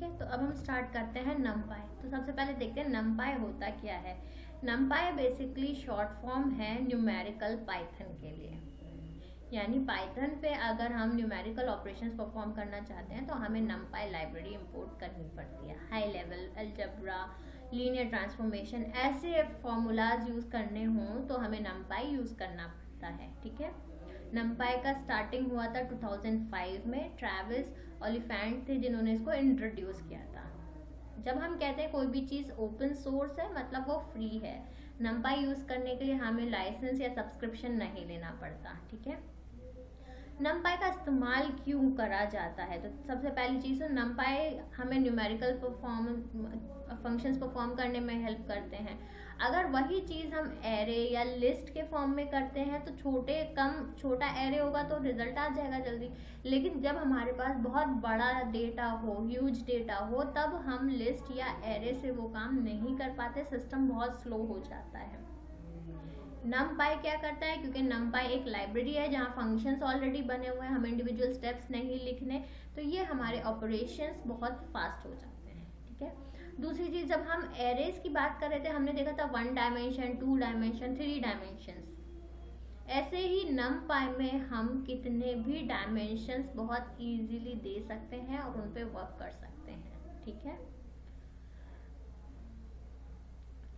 ठीक है, तो अब हम स्टार्ट करते हैं numpy। तो सबसे पहले देखते हैं numpy होता क्या है। numpy बेसिकली शॉर्ट फॉर्म है न्यूमेरिकल पाइथन के लिए। यानी पाइथन पे अगर हम न्यूमेरिकल ऑपरेशंस परफॉर्म करना चाहते हैं तो हमें numpy लाइब्रेरी इंपोर्ट करनी पड़ती है। High level algebra, linear transformation, ऐसे फॉर्मूलाज यूज करने हों तो हमें numpy यूज करना पड़ता है। ठीक है, numpy का स्टार्टिंग हुआ था 2005 में। ट्रेविस ओलिफेंट थे जिन्होंने इसको इंट्रोड्यूस किया था। जब हम कहते हैं कोई भी चीज़ ओपन सोर्स है मतलब वो फ्री है। numpy यूज करने के लिए हमें लाइसेंस या सब्सक्रिप्शन नहीं लेना पड़ता। ठीक है, numpy का इस्तेमाल क्यों करा जाता है? तो सबसे पहली चीज़ तो numpy हमें न्यूमेरिकल फंक्शंस परफॉर्म करने में हेल्प करते हैं। अगर वही चीज़ हम एरे या लिस्ट के फॉर्म में करते हैं तो छोटा एरे होगा तो रिजल्ट आ जाएगा जल्दी। लेकिन जब हमारे पास बहुत बड़ा डेटा हो, ह्यूज डेटा हो, तब हम लिस्ट या एरे से वो काम नहीं कर पाते, सिस्टम बहुत स्लो हो जाता है। numpy क्या करता है, क्योंकि numpy एक लाइब्रेरी है जहाँ फंक्शंस ऑलरेडी बने हुए हैं, हमें इंडिविजुअल स्टेप्स नहीं लिखने, तो ये हमारे ऑपरेशंस बहुत फास्ट हो जाते हैं। ठीक है, दूसरी चीज़, जब हम एरेज की बात कर रहे थे हमने देखा था 1 डायमेंशन, 2 डायमेंशन, 3 डायमेंशंस। ऐसे ही numpy में हम कितने भी डायमेंशंस बहुत इजीली दे सकते हैं और उन पे वर्क कर सकते हैं। ठीक है,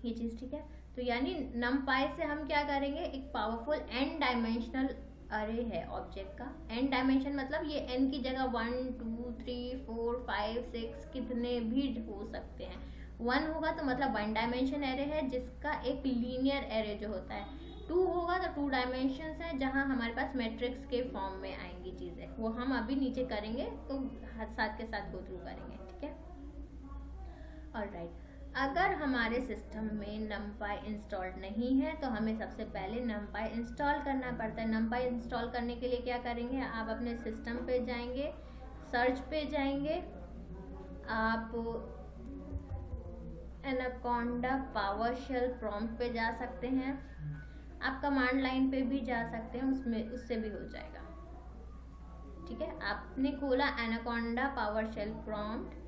ये चीज़ ठीक है। तो यानी numpy से हम क्या करेंगे, एक पावरफुल n डायमेंशनल अरे है ऑब्जेक्ट का। n डायमेंशन मतलब ये n की जगह 1 2 3 4 5 6 कितने भी हो सकते हैं। 1 होगा तो मतलब 1 डायमेंशन एरे है जिसका एक लीनियर एरे जो होता है। 2 होगा तो 2 डायमेंशन है जहां हमारे पास मैट्रिक्स के फॉर्म में आएंगी चीज़ें, वो हम अभी नीचे करेंगे तो साथ के साथ गो थ्रू करेंगे। ठीक है, ऑलराइट। अगर हमारे सिस्टम में numpy इंस्टॉल्ड नहीं है तो हमें सबसे पहले numpy इंस्टॉल करना पड़ता है। numpy इंस्टॉल करने के लिए क्या करेंगे, आप अपने सिस्टम पे जाएंगे, सर्च पे जाएंगे, आप एनाकोंडा पावरशेल प्रॉम्प्ट पे जा सकते हैं, आप कमांड लाइन पे भी जा सकते हैं, उससे भी हो जाएगा। ठीक है, आपने खोला एनाकोंडा पावरशेल प्रॉम्प्ट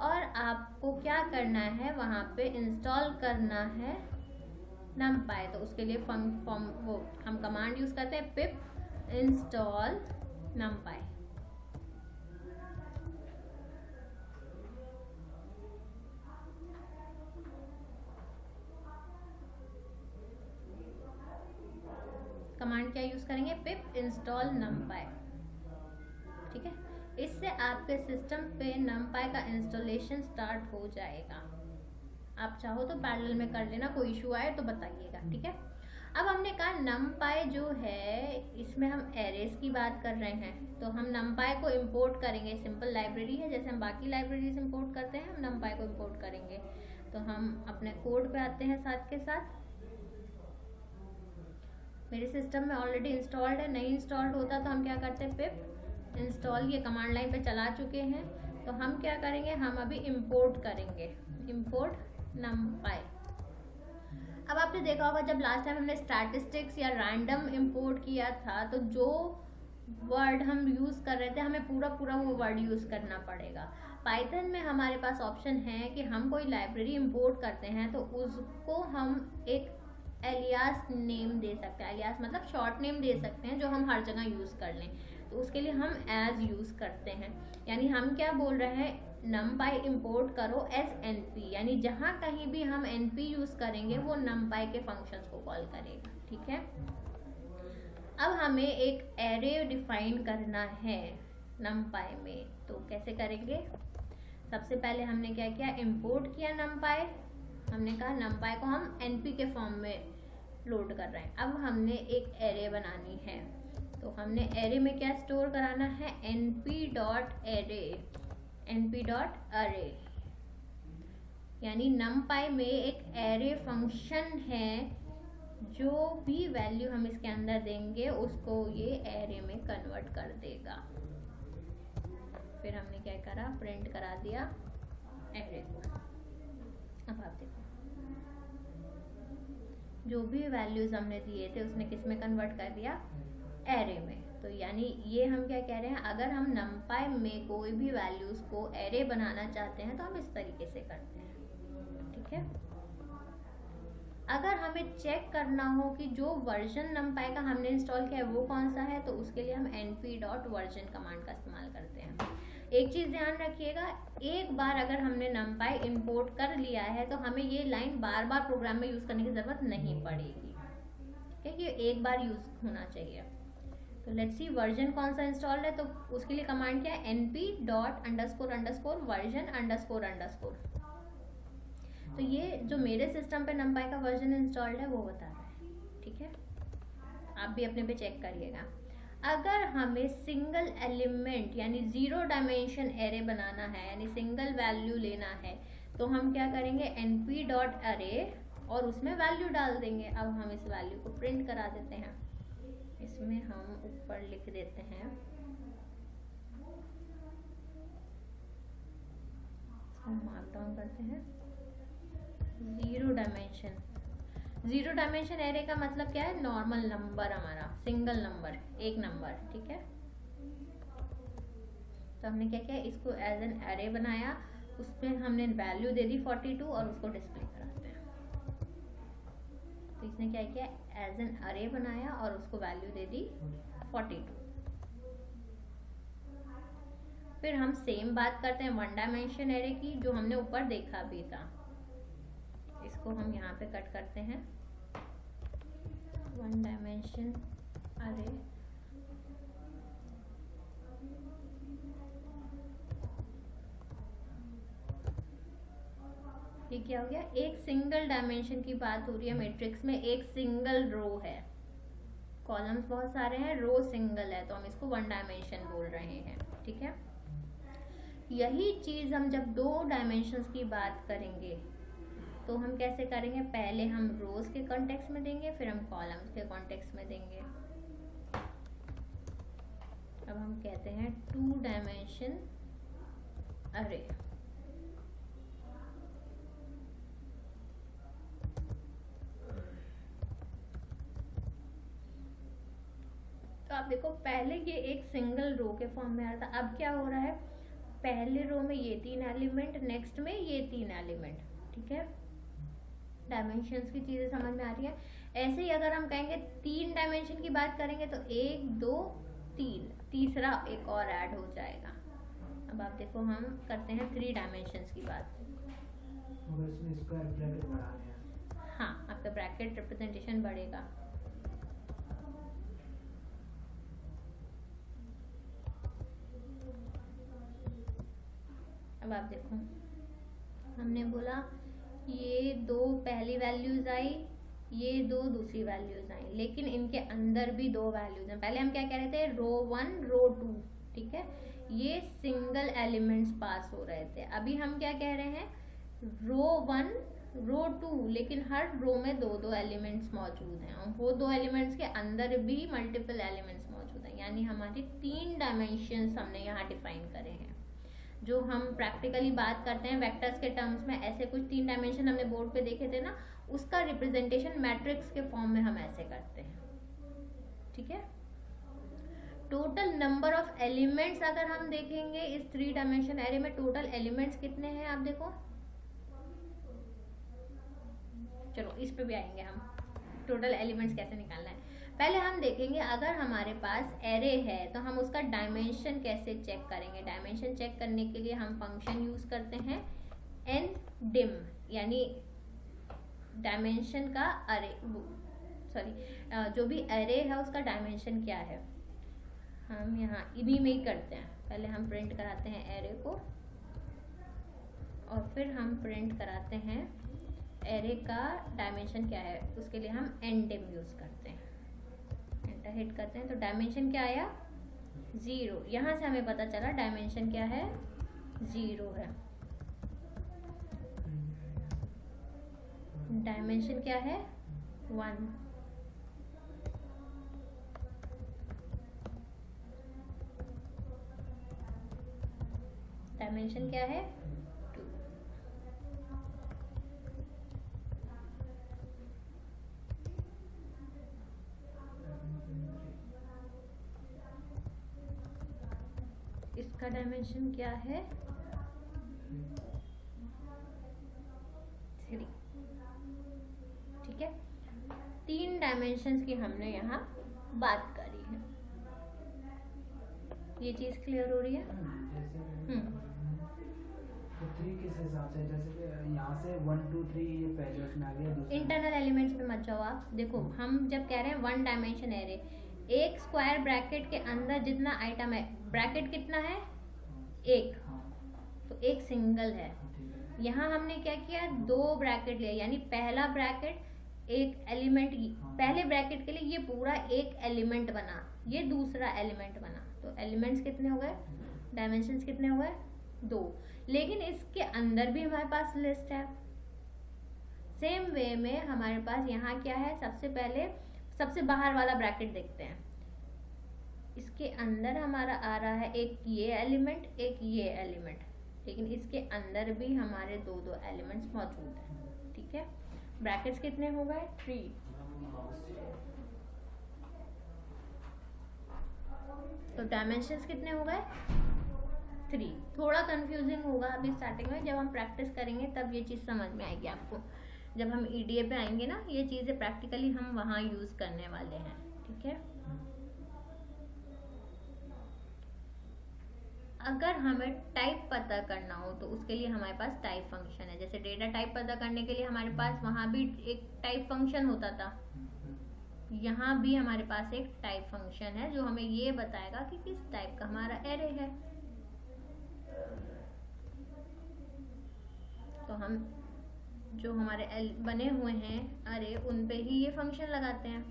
और आपको क्या करना है, वहाँ पे इंस्टॉल करना है numpy। तो उसके लिए वो हम कमांड यूज करते हैं pip install numpy। कमांड क्या यूज करेंगे, pip install numpy। ठीक है, इससे आपके सिस्टम पे numpy का इंस्टॉलेशन स्टार्ट हो जाएगा। आप चाहो तो पैरेलल में कर लेना, कोई इशू आए तो बताइएगा। ठीक है, अब हमने कहा numpy जो है इसमें हम एरेज की बात कर रहे हैं, तो हम numpy को इंपोर्ट करेंगे। सिंपल लाइब्रेरी है, जैसे हम बाकी लाइब्रेरीज इंपोर्ट करते हैं हम numpy को इंपोर्ट करेंगे। तो हम अपने कोड पे आते हैं साथ के साथ। मेरे सिस्टम में ऑलरेडी इंस्टॉल्ड है, नहीं इंस्टॉल्ड होता तो हम क्या करते हैं, पिप इंस्टॉल, ये कमांड लाइन पे चला चुके हैं। तो हम क्या करेंगे, हम अभी इंपोर्ट करेंगे, इंपोर्ट numpy। अब आपने देखा होगा जब लास्ट टाइम हमने स्टैटिस्टिक्स या रैंडम इंपोर्ट किया था तो जो वर्ड हम यूज कर रहे थे हमें पूरा वो वर्ड यूज करना पड़ेगा। पाइथन में हमारे पास ऑप्शन है कि हम कोई लाइब्रेरी इंपोर्ट करते हैं तो उसको हम एक एलियास नेम दे सकते हैं। एलियास मतलब शॉर्ट नेम दे सकते हैं जो हम हर जगह यूज कर लें, तो उसके लिए हम एज यूज करते हैं। यानी हम क्या बोल रहे हैं, numpy इंपोर्ट करो एस np, यानी जहां कहीं भी हम np यूज करेंगे वो numpy के फंक्शंस को कॉल करेगा। ठीक है, अब हमें एक एरे डिफाइन करना है numpy में, तो कैसे करेंगे। सबसे पहले हमने क्या किया, इंपोर्ट किया numpy। हमने कहा numpy को हम np के फॉर्म में लोड कर रहे हैं। अब हमने एक एरे बनानी है, तो हमने एरे में क्या स्टोर कराना है, np.array, यानी numpy में एक एरे फंक्शन है, जो भी वैल्यू हम इसके अंदर देंगे उसको ये एरे में कन्वर्ट कर देगा। फिर हमने क्या करा, प्रिंट करा दिया एरे को। अब आप देखो जो भी वैल्यूज हमने दिए थे उसने किस में कन्वर्ट कर दिया, एरे में। तो यानी ये हम क्या कह रहे हैं, अगर हम numpy में कोई भी वैल्यूज को एरे बनाना चाहते हैं तो हम इस तरीके से करते हैं, ठीक है। अगर हमें चेक करना हो कि जो वर्जन numpy का हमने इंस्टॉल किया है वो कौन सा है, तो उसके लिए हम np.version कमांड का इस्तेमाल करते हैं। एक चीज ध्यान रखिएगा, एक बार अगर हमने numpy इंपोर्ट कर लिया है तो हमें ये लाइन बार बार प्रोग्राम में यूज करने की जरूरत नहीं पड़ेगी, क्योंकि एक बार यूज होना चाहिए। तो लेट्स सी वर्जन कौन सा इंस्टॉल्ड है, तो उसके लिए कमांड क्या है, np.__version__। तो ये जो मेरे सिस्टम पे numpy का वर्जन इंस्टॉल्ड है वो बता रहा है, ठीक है। आप भी अपने पे चेक करिएगा। अगर हमें सिंगल एलिमेंट यानी 0 डायमेंशन एरे बनाना है, यानी सिंगल वैल्यू लेना है, तो हम क्या करेंगे, np.array और उसमें वैल्यू डाल देंगे। अब हम इस वैल्यू को प्रिंट करा देते हैं। इसमें हम ऊपर लिख देते हैं, हम मार्क डाउन करते हैं 0 डायमेंशन। 0 डायमेंशन एरे का मतलब क्या है, नॉर्मल नंबर, हमारा सिंगल नंबर, एक नंबर, ठीक है। तो हमने क्या किया, इसको एज एन एरे बनाया, उसमें हमने वैल्यू दे दी 42 और उसको डिस्प्ले कराते हैं। तो इसने क्या किया, एज एन अरे बनाया और उसको वैल्यू दे दी 42। फिर हम सेम बात करते हैं 1 डायमेंशन एरे की, जो हमने ऊपर देखा भी था। इसको हम यहाँ पे कट करते हैं, 1 डायमेंशन अरे। ये क्या हो गया, एक सिंगल डायमेंशन की बात हो रही है मैट्रिक्स में, एक सिंगल रो है, कॉलम्स बहुत सारे हैं, रो सिंगल है, तो हम इसको 1 डायमेंशन बोल रहे हैं, ठीक है। यही चीज हम जब 2 डायमेंशंस की बात करेंगे तो हम कैसे करेंगे, पहले हम रोज के कॉन्टेक्स्ट में देंगे, फिर हम कॉलम्स के कॉन्टेक्स्ट में देंगे। अब हम कहते हैं 2 डायमेंशन अरे। तो आप देखो, पहले ये एक सिंगल रो के फॉर्म में आ रहा था, अब क्या हो रहा है, पहले रो में ये 3 एलिमेंट, नेक्स्ट में ये 3 एलिमेंट, ठीक है। डायमेंशंस की चीजें समझ में आ रही है। ऐसे ही अगर हम कहेंगे 3 डायमेंशन की बात करेंगे तो 1 2 3, तीसरा एक और ऐड हो जाएगा। अब आप देखो, हम करते हैं 3 डायमेंशंस की बात। हाँ, आपका ब्रैकेट रिप्रेजेंटेशन बढ़ेगा। अब आप देखो, हमने बोला ये 2 पहली वैल्यूज आई, ये 2 दूसरी वैल्यूज आई, लेकिन इनके अंदर भी 2 वैल्यूज हैं। पहले हम क्या कह रहे थे, रो 1 रो 2, ठीक है, ये सिंगल एलिमेंट्स पास हो रहे थे। अभी हम क्या कह रहे हैं, रो 1 रो 2, लेकिन हर रो में 2 एलिमेंट्स मौजूद हैं, और वो 2 एलिमेंट्स के अंदर भी मल्टीपल एलिमेंट्स मौजूद हैं, यानी हमारी 3 डायमेंशंस हमने यहाँ डिफाइन करे हैं। जो हम प्रैक्टिकली बात करते हैं वेक्टर्स के टर्म्स में, ऐसे कुछ 3 डायमेंशन हमने बोर्ड पे देखे थे ना, उसका रिप्रेजेंटेशन मैट्रिक्स के फॉर्म में हम ऐसे करते हैं, ठीक है। टोटल नंबर ऑफ एलिमेंट्स अगर हम देखेंगे इस 3 डायमेंशन एरे में, टोटल एलिमेंट्स कितने हैं आप देखो। चलो इस पे भी आएंगे हम, टोटल एलिमेंट्स कैसे निकालना है। पहले हम देखेंगे, अगर हमारे पास एरे है तो हम उसका डायमेंशन कैसे चेक करेंगे। डायमेंशन चेक करने के लिए हम फंक्शन यूज करते हैं ndim, यानी डायमेंशन का अरे, सॉरी जो भी एरे है उसका डायमेंशन क्या है, हम यहाँ इन्हीं में ही करते हैं। पहले हम प्रिंट कराते हैं एरे को, और फिर हम प्रिंट कराते हैं एरे का डायमेंशन क्या है, उसके लिए हम ndim यूज करते हैं। एंटर हिट करते हैं तो डायमेंशन क्या आया, 0। यहाँ से हमें पता चला डायमेंशन क्या है, 0 है। डायमेंशन क्या है, 1। डायमेंशन क्या है, 2। डायमेंशन क्या है, 3। ठीक है, 3 डायमेंशंस की हमने यहाँ बात करी है। ये चीज क्लियर हो रही है? तो 3 किस हिसाब से, जैसे कि यहाँ से 1 2 3 ये पहले उसमें आ गया, दूसरा इंटरनल एलिमेंट्स पे मत जाओ आप। देखो हम जब कह रहे हैं 1 डायमेंशन एरे, एक स्क्वायर ब्रैकेट के अंदर जितना आइटम है, ब्रैकेट कितना है, 1, तो एक सिंगल है। यहाँ हमने क्या किया, 2 ब्रैकेट लिया, यानी पहला ब्रैकेट एक एलिमेंट, पहले ब्रैकेट के लिए ये पूरा एक एलिमेंट बना, ये दूसरा एलिमेंट बना, तो एलिमेंट्स कितने हो गए, डायमेंशंस कितने हो गए, 2। लेकिन इसके अंदर भी हमारे पास लिस्ट है। सेम वे में हमारे पास यहाँ क्या है, सबसे पहले सबसे बाहर वाला ब्रैकेट देखते हैं। इसके अंदर हमारा आ रहा है एक ये एलिमेंट, एक ये एलिमेंट, लेकिन इसके अंदर भी हमारे 2 एलिमेंट्स मौजूद हैं। ठीक है, ब्रैकेट्स कितने हो गए, 3। तो डायमेंशंस कितने हो गए, 3। थोड़ा कंफ्यूजिंग होगा अभी स्टार्टिंग में, जब हम प्रैक्टिस करेंगे तब ये चीज़ समझ में आएगी आपको। जब हम ईडीए पे आएंगे ना, ये चीज़ें प्रैक्टिकली हम वहाँ यूज़ करने वाले हैं। ठीक है, अगर हमें टाइप पता करना हो तो उसके लिए हमारे पास टाइप फंक्शन है। जैसे डेटा टाइप पता करने के लिए हमारे पास वहाँ भी एक टाइप फंक्शन होता था, यहाँ भी हमारे पास एक टाइप फंक्शन है जो हमें ये बताएगा कि किस टाइप का हमारा एरे है। तो हम जो हमारे बने हुए हैं अरे, उन पे ही ये फंक्शन लगाते हैं।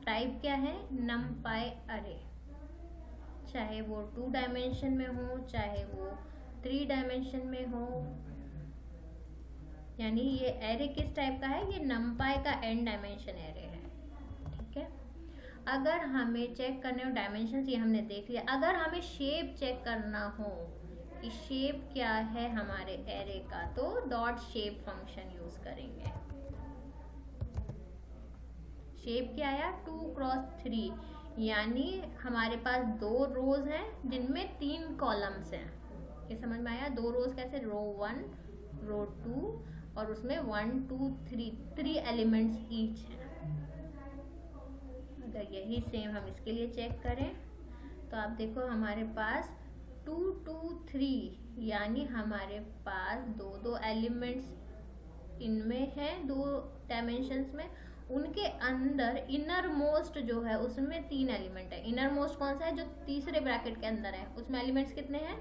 टाइप क्या है, numpy अरे, चाहे वो 2 डायमेंशन में हो, चाहे वो 3 डायमेंशन में हो। यानी ये एरे किस टाइप का है, ये numpy का n डायमेंशन एरे है। ठीक है, अगर हमें चेक करने हो डायमेंशन, ये हमने देख लिया। अगर हमें शेप चेक करना हो कि शेप क्या है हमारे एरे का, तो डॉट शेप फंक्शन यूज करेंगे। शेप क्या आया, 2 × 3, यानी हमारे पास 2 रोज हैं जिनमें 3 कॉलम्स हैं। ये समझ में आया, 2 रोज कैसे, रो 1 रो 2 और उसमें 1 2 3 एलिमेंट्स ईच हैं। अगर यही सेम हम इसके लिए चेक करें तो आप देखो हमारे पास 2 2 3, यानी हमारे पास 2 एलिमेंट्स इनमें हैं 2 डायमेंशंस में। उनके अंदर इनर मोस्ट जो है उसमें 3 एलिमेंट है। इनर मोस्ट कौन सा है, जो तीसरे ब्रैकेट के अंदर है, उसमें एलिमेंट्स कितने हैं,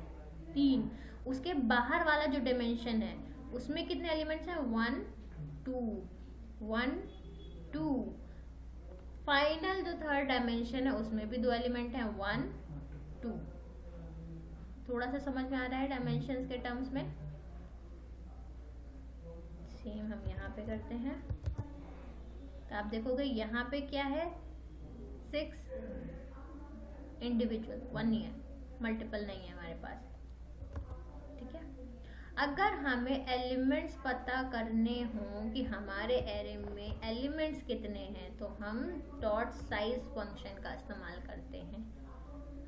3। उसके बाहर वाला जो डायमेंशन है उसमें कितने एलिमेंट्स हैं, 1 2। फाइनल जो थर्ड डायमेंशन है उसमें भी 2 एलिमेंट हैं, 1 2। थोड़ा सा समझ में आ रहा है डायमेंशंस के टर्म्स में। सेम हम यहाँ पे करते हैं, तो आप देखोगे यहाँ पे क्या है, 6 इंडिविजुअल, 1 नहीं है, मल्टीपल नहीं है हमारे पास। ठीक है, अगर हमें एलिमेंट्स पता करने हों कि हमारे एरे में एलिमेंट्स कितने हैं, तो हम डॉट साइज फंक्शन का इस्तेमाल करते हैं।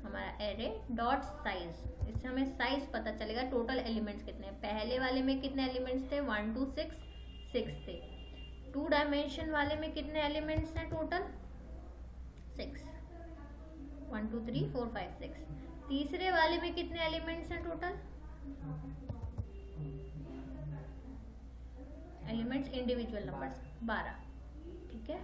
हमारा एरे डॉट साइज, इससे हमें साइज पता चलेगा टोटल एलिमेंट्स कितने हैं। पहले वाले में कितने एलिमेंट्स थे, 1 2 6 थे। 2 डायमेंशन वाले में कितने एलिमेंट्स हैं टोटल, 6, 1 2 3 4 5 6। तीसरे वाले में कितने एलिमेंट्स हैं टोटल, एलिमेंट्स इंडिविजुअल नंबर्स 12। ठीक है,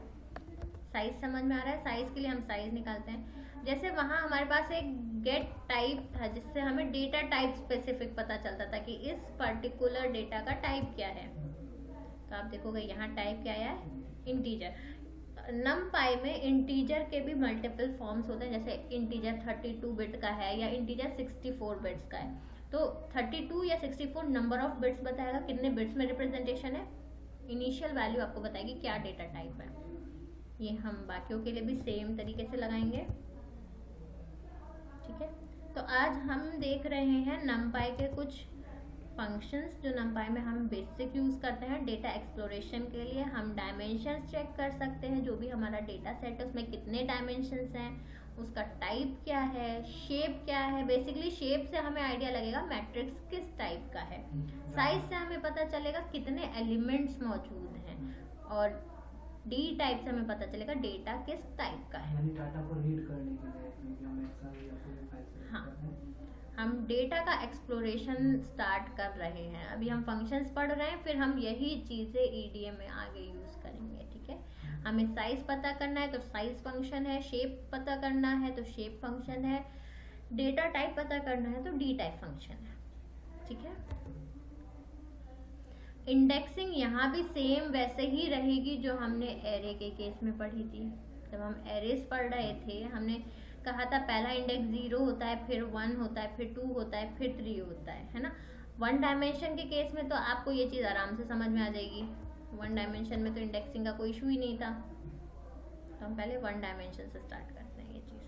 साइज समझ में आ रहा है। साइज के लिए हम साइज निकालते हैं। जैसे वहां हमारे पास एक गेट टाइप था जिससे हमें डेटा टाइप स्पेसिफिक पता चलता था कि इस पर्टिकुलर डेटा का टाइप क्या है। तो आप देखोगे यहाँ टाइप क्या है, इंटीजर। numpy में इंटीजर के भी मल्टीपल फॉर्म्स होते हैं, जैसे इंटीजर 32 बिट का है या इंटीजर 64 बिट्स का है। तो 32 या 64 नंबर ऑफ बिट्स बताएगा, कितने बिट्स में रिप्रेजेंटेशन है। इनिशियल वैल्यू आपको बताएगी क्या डेटा टाइप है। ये हम बाकियों के लिए भी सेम तरीके से लगाएंगे। ठीक है, तो आज हम देख रहे हैं numpy के कुछ फंक्शंस जो numpy में हम बेसिक यूज करते हैं डेटा एक्सप्लोरेशन के लिए। हम डायमेंशंस चेक कर सकते हैं, जो भी हमारा डेटा सेट है उसमें कितने डायमेंशंस हैं, उसका टाइप क्या है, शेप क्या है। बेसिकली शेप से हमें आइडिया लगेगा मैट्रिक्स किस टाइप का है, साइज से हमें पता चलेगा कितने एलिमेंट्स मौजूद हैं, और डी टाइप से हमें पता चलेगा डेटा किस टाइप का है। यानी डाटा को रीड करने के लिए क्योंकि हम एक्सेल या कोई फाइल से हाँ, करते हैं। हम डेटा का एक्सप्लोरेशन स्टार्ट कर रहे हैं। अभी हम फंक्शंस पढ़ रहे हैं, फिर हम यही चीज़ें ईडीएम में आगे यूज़ करेंगे। ठीक है, हमें साइज पता करना है तो साइज फंक्शन है, शेप पता करना है तो शेप फंक्शन है, डेटा टाइप पता करना है तो डी टाइप फंक्शन है। ठीक है, इंडेक्सिंग यहाँ भी सेम वैसे ही रहेगी जो हमने एरे के केस में पढ़ी थी। जब हम एरेस पढ़ रहे थे हमने कहा था पहला इंडेक्स 0 होता है, फिर 1 होता है, फिर 2 होता है, फिर 3 होता है ना। 1 डायमेंशन के केस में तो आपको ये चीज़ आराम से समझ में आ जाएगी। 1 डायमेंशन में तो इंडेक्सिंग का कोई इशू ही नहीं था, तो हम पहले 1 डायमेंशन से स्टार्ट करते हैं। ये चीज़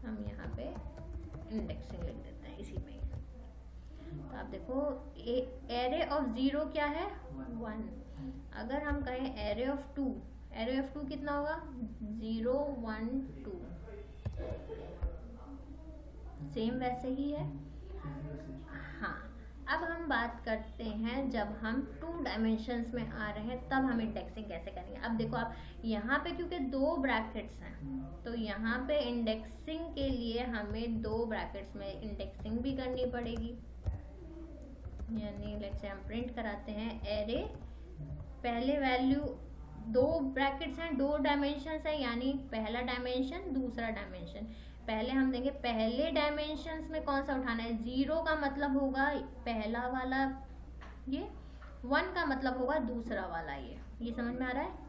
हम यहाँ पे इंडेक्सिंग लिख देते हैं इसी में। तो आप देखो एरे ऑफ 0 क्या है, 1। अगर हम कहें एरे ऑफ 2, एरे ऑफ 2 कितना होगा, 0 1 2। सेम वैसे ही है। हाँ, अब हम बात करते हैं जब हम 2 डायमेंशंस में आ रहे हैं तब हम इंडेक्सिंग कैसे करेंगे। अब देखो आप यहाँ पे क्योंकि 2 ब्रैकेट्स हैं तो यहाँ पे इंडेक्सिंग के लिए हमें 2 ब्रैकेट्स में इंडेक्सिंग भी करनी पड़ेगी। यानी लेट्स से हम प्रिंट कराते हैं एरे, पहले वैल्यू 2 ब्रैकेट्स हैं, 2 डायमेंशंस है, यानी पहला डायमेंशन दूसरा डायमेंशन। पहले हम देंगे पहले डायमेंशंस में कौन सा उठाना है, 0 का मतलब होगा पहला वाला ये, 1 का मतलब होगा दूसरा वाला ये समझ में आ रहा है।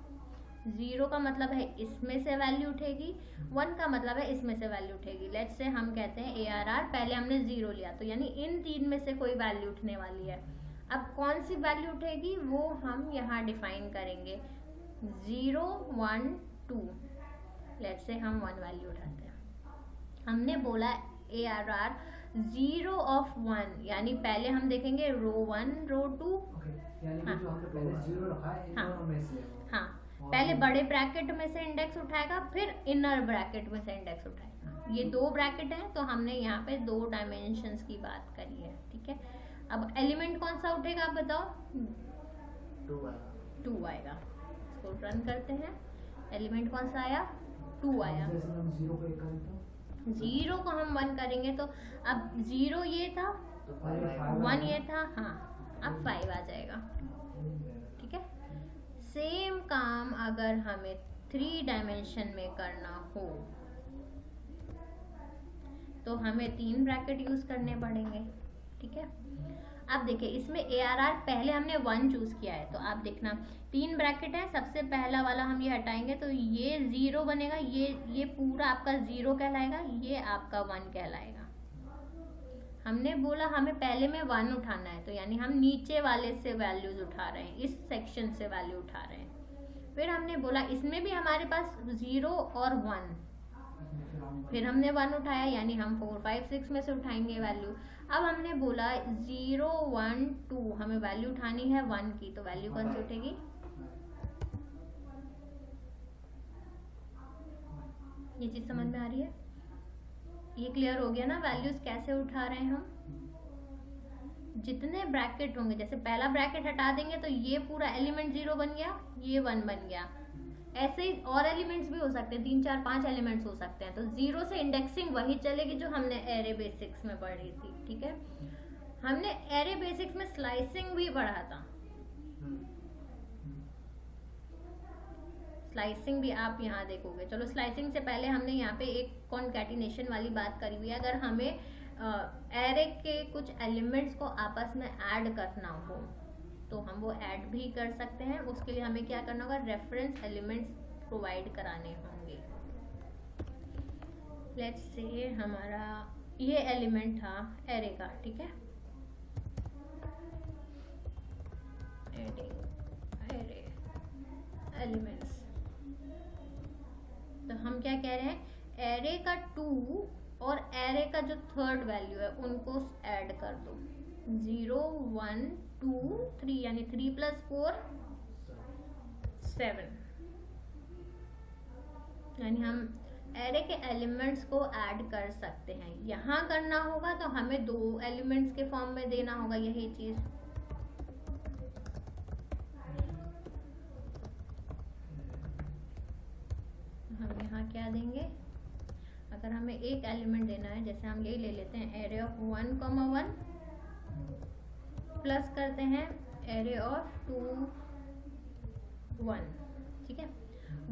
0 का मतलब है इसमें से वैल्यू उठेगी, 1 का मतलब है इसमें से वैल्यू उठेगी। लेट्स से हम कहते हैं ARR, पहले हमने 0 लिया तो यानी इन 3 में से कोई वैल्यू उठने वाली है। अब कौन सी वैल्यू उठेगी वो हम यहाँ डिफाइन करेंगे, 0 1 2। लेट्स से हम 1 वैल्यू उठाते हैं। हमने बोला ARR 0 ऑफ 1, यानी पहले हम देखेंगे रो 1 रो 2। यानी हाँ, जो हमने पहले 0 रखा है इन हाँ, दोनों में से हाँ, पहले बड़े ब्रैकेट में से इंडेक्स उठाएगा, फिर इनर ब्रैकेट में से इंडेक्स उठाएगा। ये 2 ब्रैकेट हैं तो हमने यहाँ पे 2 डायमेंशंस की बात करी है। ठीक है, अब एलिमेंट कौन सा उठेगा आप बताओ, 2 आएगा। इसको रन करते हैं, एलिमेंट कौन सा आया, 2 आया। जैसे हम 0 को 1 करें तो 0 को हम 1 करेंगे तो अब 0 ये था, 1 ये था, हाँ, अब 5 आ जाएगा। ठीक है, सेम काम अगर हमें 3 डायमेंशन में करना हो तो हमें 3 ब्रैकेट यूज करने पड़ेंगे। ठीक है, अब देखिए इसमें ARR पहले हमने 1 चूज किया है तो आप देखना 3 ब्रैकेट है, सबसे पहला वाला हम ये हटाएंगे तो ये 0 बनेगा, ये पूरा आपका 0 कहलाएगा, ये आपका 1 कहलाएगा। हमने बोला हमें पहले में 1 उठाना है तो यानी हम नीचे वाले से वैल्यूज उठा रहे हैं, इस सेक्शन से वैल्यू उठा रहे हैं। फिर हमने बोला इसमें भी हमारे पास 0 और 1, फिर हमने 1 उठाया यानी हम 4 5 6 में से उठाएंगे वैल्यू। अब हमने बोला 0 1 2 हमें वैल्यू उठानी है 1 की, तो वैल्यू कौन सी उठेगी, ये चीज समझ में आ रही है, ये क्लियर हो गया ना वैल्यूज कैसे उठा रहे हैं हम। जितने ब्रैकेट होंगे, जैसे पहला ब्रैकेट हटा देंगे तो ये पूरा एलिमेंट 0 बन गया, ये 1 बन गया। ऐसे ही और एलिमेंट्स भी हो सकते हैं, 3 4 5 एलिमेंट्स हो सकते हैं। तो 0 से इंडेक्सिंग वही चलेगी जो हमने एरे बेसिक्स में पढ़ी थी। ठीक है, हमने एरे बेसिक्स में स्लाइसिंग भी पढ़ा था। स्लाइसिंग भी आप यहाँ देखोगे। चलो स्लाइसिंग से पहले हमने यहाँ पे एक कॉन्कैटिनेशन वाली बात करी हुई है। अगर हमें एरे के कुछ एलिमेंट्स को आपस में ऐड करना हो तो हम वो ऐड भी कर सकते हैं। उसके लिए हमें क्या करना होगा, रेफरेंस एलिमेंट्स प्रोवाइड कराने होंगे। लेट्स से हमारा ये एलिमेंट था एरे का, ठीक है, एरे एलिमेंट्स। तो हम क्या कह रहे हैं, एरे का 2 और एरे का जो थर्ड वैल्यू है उनको ऐड कर दो। 0 1 2 3 यानी 3 + 4 7। यानी हम एरे के एलिमेंट्स को ऐड कर सकते हैं। यहाँ करना होगा तो हमें 2 एलिमेंट्स के फॉर्म में देना होगा यही चीज। हम यहाँ क्या देंगे, अगर हमें एक एलिमेंट देना है, जैसे हम यही ले लेते हैं एरे ऑफ 1,1 प्लस करते हैं एरे ऑफ 2, 1। ठीक है,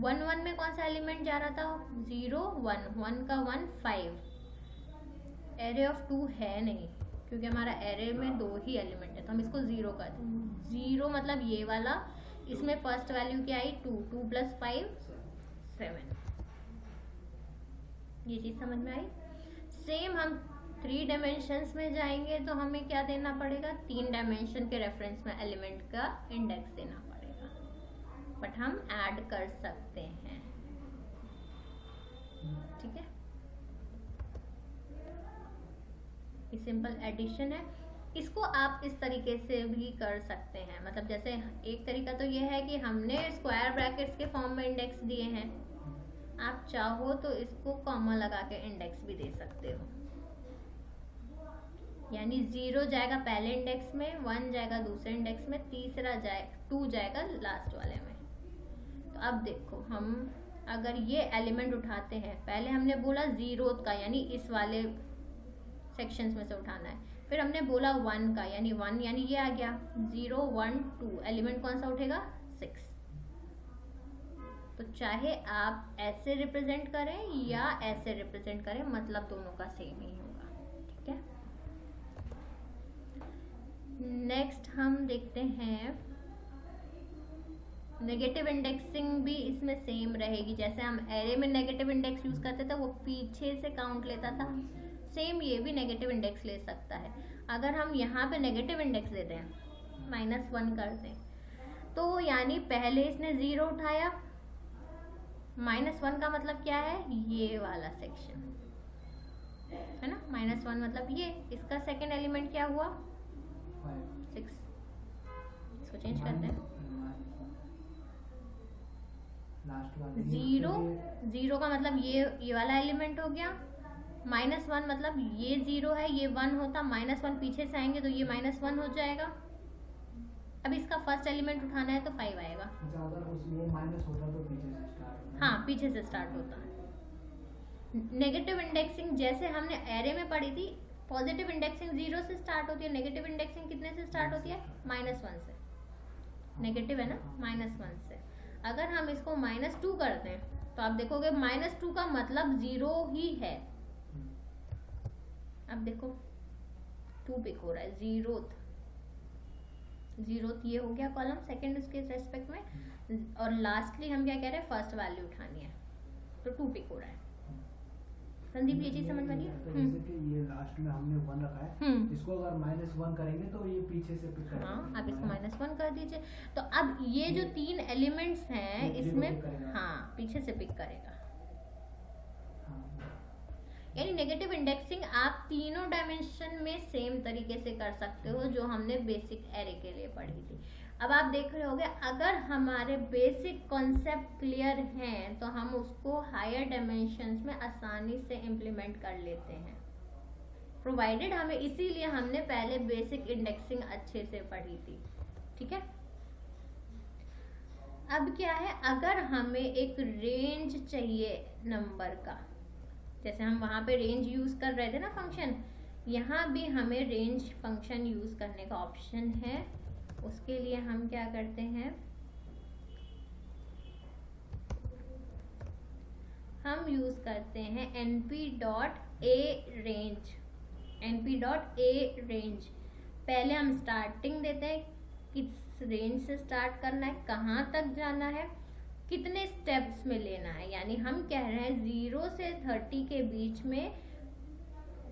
1 1 में कौन सा एलिमेंट जा रहा था, 0 1, 1 का 1 5। एरे ऑफ 2 है नहीं क्योंकि हमारा एरे में 2 ही एलिमेंट है, तो हम इसको 0 कर दें। 0 मतलब ये वाला, इसमें फर्स्ट वैल्यू क्या आई 2, 2 + 5 7। ये चीज समझ में आई। सेम हम 3 डायमेंशंस में जाएंगे तो हमें क्या देना पड़ेगा, 3 डायमेंशन के रेफरेंस में एलिमेंट का इंडेक्स देना पड़ेगा, बट हम ऐड कर सकते हैं। ठीक है, ये सिंपल एडिशन है। इसको आप इस तरीके से भी कर सकते हैं, मतलब जैसे एक तरीका तो ये है कि हमने स्क्वायर ब्रैकेट्स के फॉर्म में इंडेक्स दिए हैं, आप चाहो तो इसको कॉमा लगा के इंडेक्स भी दे सकते हो। यानी 0 जाएगा पहले इंडेक्स में, 1 जाएगा दूसरे इंडेक्स में, तीसरा 2 जाएगा लास्ट वाले में। तो अब देखो, हम अगर ये एलिमेंट उठाते हैं, पहले हमने बोला 0 का यानी इस वाले सेक्शंस में से उठाना है, फिर हमने बोला 1 का यानी 1 यानी ये आ गया 0 1 2, एलिमेंट कौन सा उठेगा 6। तो चाहे आप ऐसे रिप्रेजेंट करें या ऐसे रिप्रेजेंट करें, मतलब दोनों का सेम ही होगा। ठीक है, नेक्स्ट हम देखते हैं नेगेटिव इंडेक्सिंग भी इसमें सेम रहेगी। जैसे हम एरे में नेगेटिव इंडेक्स यूज करते थे, वो पीछे से काउंट लेता था, सेम ये भी नेगेटिव इंडेक्स ले सकता है। अगर हम यहाँ पे नेगेटिव इंडेक्स दे दें, -1 कर दें, तो यानी पहले इसने 0 उठाया, -1 का मतलब क्या है, ये वाला सेक्शन है ना, -1 मतलब ये, इसका सेकेंड एलिमेंट क्या हुआ 6। इसको चेंज करते हैं, 0 का मतलब ये वाला एलिमेंट हो गया, -1 मतलब ये 0 है, ये 1 होता, -1 पीछे से आएंगे तो ये -1 हो जाएगा। अब इसका फर्स्ट एलिमेंट उठाना है तो 5 आएगा। वो माइनस होता तो पीछे से स्टार्ट होता। हाँ, पीछे से स्टार्ट होता है। नेगेटिव इंडेक्सिंग जैसे हमने एरे में पढ़ी थी, पॉजिटिव इंडेक्सिंग 0 से स्टार्ट होती है, नेगेटिव इंडेक्सिंग कितने से स्टार्ट होती है, -1 से। नेगेटिव है ना, -1 से। अगर हम इसको -2 कर दें तो आप देखोगे -2 का मतलब 0 ही है। अब देखो 2 पिक हो रहा है, 0th ये हो गया कॉलम सेकंड उसके रेस्पेक्ट में, और लास्टली हम क्या कह रहे हैं, फर्स्ट वैल्यू उठानी है, तो 2 पिक हो रहा है। संदीप ये चीज समझ में आ गई? जैसे कि ये लास्ट में हमने 1 रखा है, इसको अगर -1 करेंगे तो ये पीछे से पिक करेगा। हाँ, आप इसको -1 कर दीजिए, तो अब ये जो 3 एलिमेंट्स हैं इसमें, हाँ, पीछे से पिक करेगा। यानी नेगेटिव इंडेक्सिंग आप तीनों डायमेंशन में सेम तरीके से कर सकते हो जो हमने बेसिक एरे के लिए पढ़ी थी। अब आप देख रहे होगे, अगर हमारे बेसिक कॉन्सेप्ट क्लियर हैं तो हम उसको हायर डायमेंशंस में आसानी से इम्प्लीमेंट कर लेते हैं, प्रोवाइडेड हमें, इसीलिए हमने पहले बेसिक इंडेक्सिंग अच्छे से पढ़ी थी। ठीक है, अब क्या है, अगर हमें एक रेंज चाहिए नंबर का, जैसे हम वहां पे रेंज यूज कर रहे थे ना फंक्शन, यहाँ भी हमें रेंज फंक्शन यूज करने का ऑप्शन है। उसके लिए हम क्या करते हैं, हम यूज करते हैं np.arange। np.arange पहले हम स्टार्टिंग देते हैं, किस रेंज से स्टार्ट करना है, कहाँ तक जाना है, कितने स्टेप्स में लेना है। यानी हम कह रहे हैं 0 से 30 के बीच में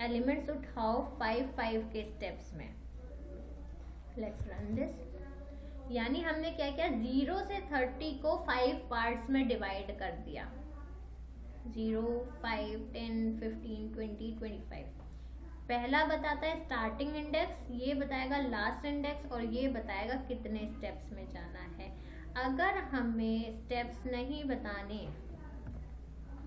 एलिमेंट्स उठाओ 5 के स्टेप्स में। Let's run this. यानी हमने क्या किया, 0 से 30 को 5 पार्ट्स में डिवाइड कर दिया, 0 5 10 15 20 25। पहला बताता है स्टार्टिंग इंडेक्स, ये बताएगा लास्ट इंडेक्स, और ये बताएगा कितने स्टेप्स में जाना है। अगर हमें स्टेप्स नहीं बताने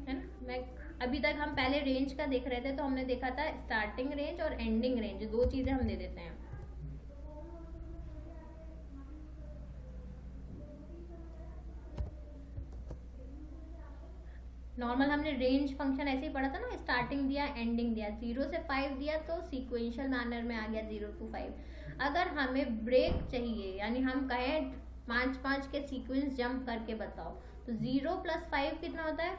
है ना। मैं अभी तक हम पहले रेंज का देख रहे थे, तो हमने देखा था स्टार्टिंग रेंज और एंडिंग रेंज, दो चीजें हम दे देते हैं। नॉर्मल हमने रेंज फंक्शन ऐसे ही पढ़ा था ना, स्टार्टिंग दिया एंडिंग दिया, 0 से 5 दिया तो सीक्वेंशियल मैनर में आ गया 0 to 5। अगर हमें ब्रेक चाहिए, यानी हम कहें 5-5 के सीक्वेंस जंप करके बताओ, तो 0 + 5 कितना होता है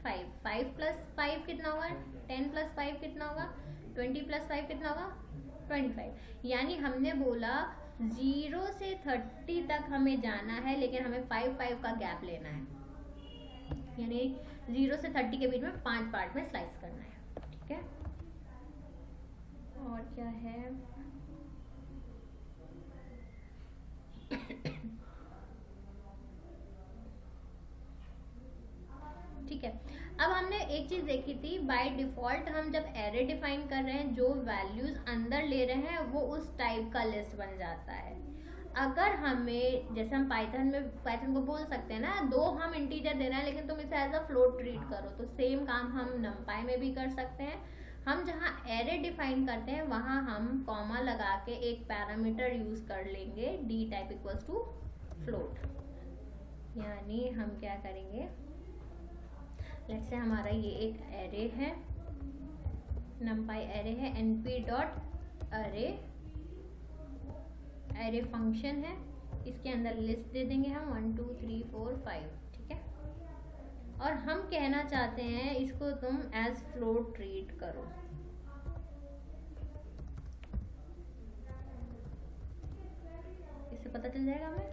5, 5 + 5 कितना होगा 10 + 5 कितना होगा 20 + 5 कितना होगा 25। यानी हमने बोला 0 से 30 तक हमें जाना है, लेकिन हमें 5-5 का गैप लेना है, यानी 0 से 30 के बीच में 5 पार्ट में स्लाइस करना है। ठीक है, और क्या है ठीक है। अब हमने एक चीज देखी थी, बाय डिफॉल्ट हम जब एरे डिफाइन कर रहे हैं, जो वैल्यूज अंदर ले रहे हैं वो उस टाइप का लिस्ट बन जाता है। अगर हमें, जैसे हम पाइथन को बोल सकते हैं ना, दो हम इंटीजर दे रहे हैं लेकिन तुम इसे एज अ फ्लोट ट्रीट करो, तो सेम काम हम नमपाई में भी कर सकते हैं। हम जहाँ एरे डिफाइन करते हैं वहाँ हम कॉमा लगा के एक पैरामीटर यूज कर लेंगे, D type equals to float. यानी हम क्या करेंगे, लेट्स से हमारा ये एक एरे है, नमपाई एरे है, np.array एरे फंक्शन है, इसके अंदर लिस्ट दे देंगे हम 1 2 3 4 5। ठीक है, और हम कहना चाहते हैं इसको तुम एज फ्लोट ट्रीट करो। इससे पता चल जाएगा हमें।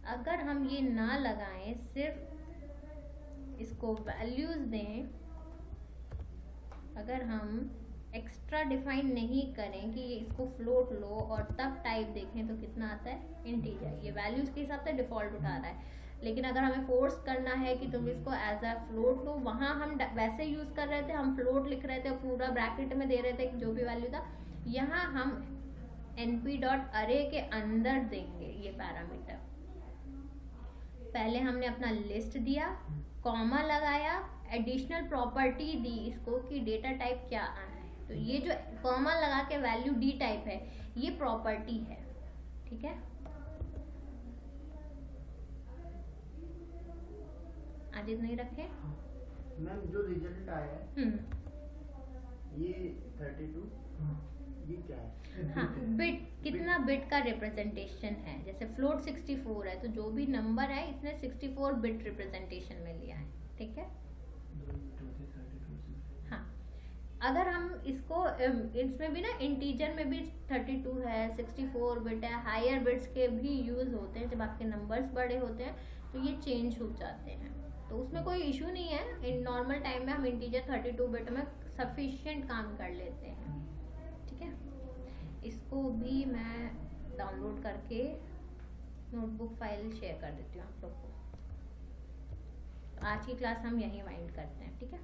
अगर हम ये ना लगाएं, सिर्फ इसको वैल्यूज दें, अगर हम एक्स्ट्रा डिफाइन नहीं करें कि इसको फ्लोट लो और तब टाइप देखें, तो कितना आता है इंटीजर। ये वैल्यूज के हिसाब से डिफॉल्ट उठा रहा है, लेकिन अगर हमें फोर्स करना है कि तुम इसको एज अ फ्लोट लो, वहां हम वैसे यूज कर रहे थे, हम फ्लोट लिख रहे थे और पूरा ब्रैकेट में दे रहे थे जो भी वैल्यू था। यहाँ हम np.array के अंदर देंगे ये पैरामीटर। पहले हमने अपना लिस्ट दिया, कॉमा लगाया, एडिशनल प्रॉपर्टी दी इसको कि डेटा टाइप क्या आना है। तो ये जो कॉमा लगा के वैल्यू डी टाइप है, ये प्रॉपर्टी है। ठीक है, आदित्य नहीं रखे मैम, जो रिजल्ट आया ये 32, ये क्या है? हाँ, बिट, कितना बिट का रिप्रेजेंटेशन है। जैसे फ्लोट 64 है, तो जो भी नंबर है इसने 64 बिट रिप्रेजेंटेशन में लिया है। ठीक है, हाँ, अगर हम इसको इसमें भी ना इंटीजर में भी 32 है, 64 बिट है, हायर बिट्स के भी यूज होते हैं। जब आपके नंबर्स बड़े होते हैं तो ये चेंज हो जाते हैं, तो उसमें कोई इशू नहीं है। इन नॉर्मल टाइम में हम इंटीजर 32 बिट में सफिशिएंट काम कर लेते हैं। ठीक है, इसको भी मैं डाउनलोड करके नोटबुक फाइल शेयर कर देती हूँ आप लोग को। आज की क्लास हम यहीं वाइंड करते हैं। ठीक है।